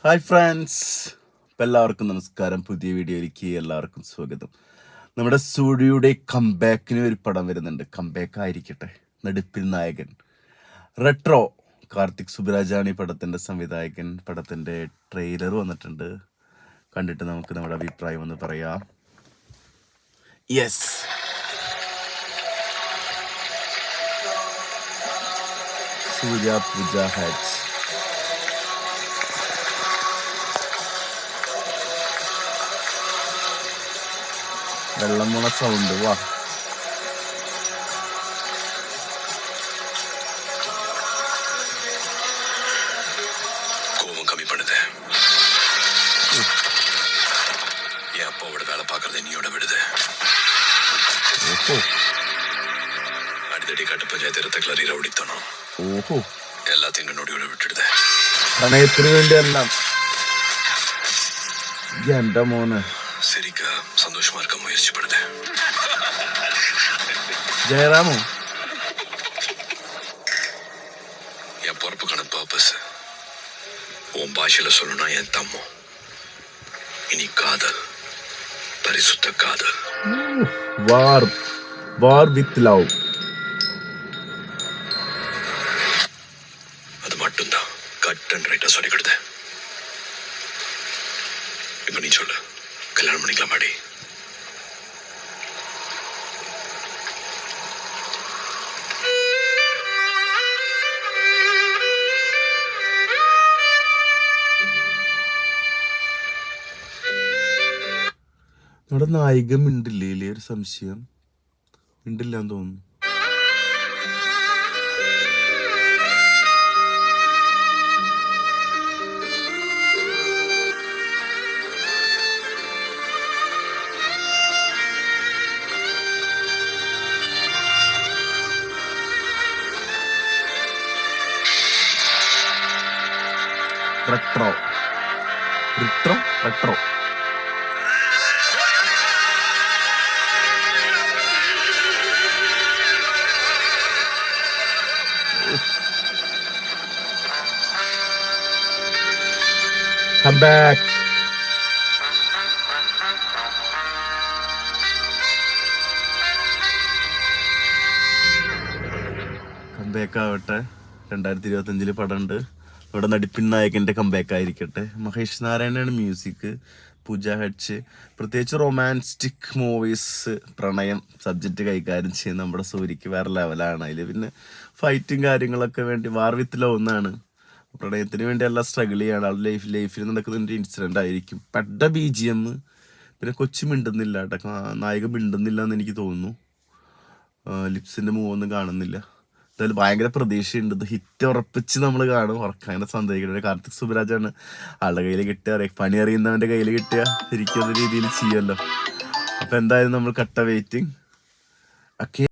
Hi friends, അപ്പം എല്ലാവർക്കും നമസ്കാരം. പുതിയ വീഡിയോയിലേക്ക് എല്ലാവർക്കും സ്വാഗതം. നമ്മുടെ സൂര്യയുടെ കംബാക്കിന് ഒരു പടം വരുന്നുണ്ട്. കംബാക്ക് ആയിരിക്കട്ടെ. നടിപ്പിൽ നായകൻ റെട്രോ കാർത്തിക് സുബ്രാജാണ് ഈ പടത്തിൻ്റെ സംവിധായകൻ. പടത്തിൻ്റെ ട്രെയിലർ വന്നിട്ടുണ്ട്. കണ്ടിട്ട് നമുക്ക് നമ്മുടെ അഭിപ്രായം ഒന്ന് പറയാം. യെസ്, സൂര്യ പൂജ ഹാച്ച്. വെള്ളം പോണ സൗണ്ട് വാ. கோவம் கம்மி பண்ணுது. என் அப்பாவோட வேலை பார்க்கறது என்னையோட விடுது. ഓഹോ அடித்தடி கட்டு பஞ்சாயத்து கிளறி ரவுடித்தனம் ഓഹോ எல்லாத்தையும் எங்க நொடியோட விட்டுடுது. പ്രണയത്തിന് വേണ്ടി എല്ലാം. എന്റെ മോന് சிரிக்க சந்தோஷமா இருக்க முயற்சி பண்ணுது. ജയറാമോ? என் பொறுப்புக்கான பர்பஸ் உன் பாஷையில சொல்லணும்னா என் தம்மம். இனி காதல், பரிசுத்த காதல். വാർ വിത്ത് ലവ്. அது மட்டும்தான் கட் அண்ட் ரைட்டா சொல்லிக்கிடுது. இப்ப நீ சொல்லு, கல்யாணம் பண்ணிக்கலாமாடி? നമ്മുടെ നായിക മിണ്ടില്ലേ? ഒരു സംശയം. മിണ്ടില്ല എന്ന് തോന്നുന്നു. Retro retro retro. Come back. Comeback ആവട്ടെ. 2025 പടമുണ്ട്. ഇവിടെ നടിപ്പിൻ നായകൻ്റെ കംബാക്ക് ആയിരിക്കട്ടെ. മഹേഷ് നാരായണനാണ് മ്യൂസിക്. പൂജ ഹച്ച്. പ്രത്യേകിച്ച് റൊമാൻറ്റിക് മൂവീസ്, പ്രണയം സബ്ജക്റ്റ് കൈകാര്യം ചെയ്യുന്ന നമ്മുടെ സൂര്യക്ക് വേറെ ലെവലാണ്. അതിൽ പിന്നെ ഫൈറ്റും കാര്യങ്ങളൊക്കെ വേണ്ടി വാർ വിത്ത് ലവ് എന്നാണ്. പ്രണയത്തിന് വേണ്ടി എല്ലാം സ്ട്രഗിൾ ചെയ്യാണ് ആൾ. ലൈഫിൽ നടക്കുന്ന ഒരു ഇൻസിഡൻ്റ് ആയിരിക്കും. പെട്ട BGM. പിന്നെ കൊച്ചു മിണ്ടുന്നില്ല കേട്ടോ. നായിക മിണ്ടുന്നില്ല എന്ന് എനിക്ക് തോന്നുന്നു. ലിപ്സിൻ്റെ മൂവൊന്നും കാണുന്നില്ല. എന്തായാലും ഭയങ്കര പ്രതീക്ഷയുണ്ട്. ഇത് ഹിറ്റ് ഉറപ്പിച്ച് നമ്മൾ കാണും. ഉറക്കാനെ സന്ദേഹിക്കുന്നത് കാർത്തിക് സുബ്രാജാണ്. ആളുടെ കയ്യിൽ കിട്ടിയ പണി അറിയുന്നവൻ്റെ കയ്യിൽ കിട്ടിയ ഇരിക്കുന്ന രീതിയിൽ ചെയ്യുമല്ലോ. അപ്പം എന്തായാലും നമ്മൾ കട്ട വെയിറ്റിംഗ്. ഓക്കെ.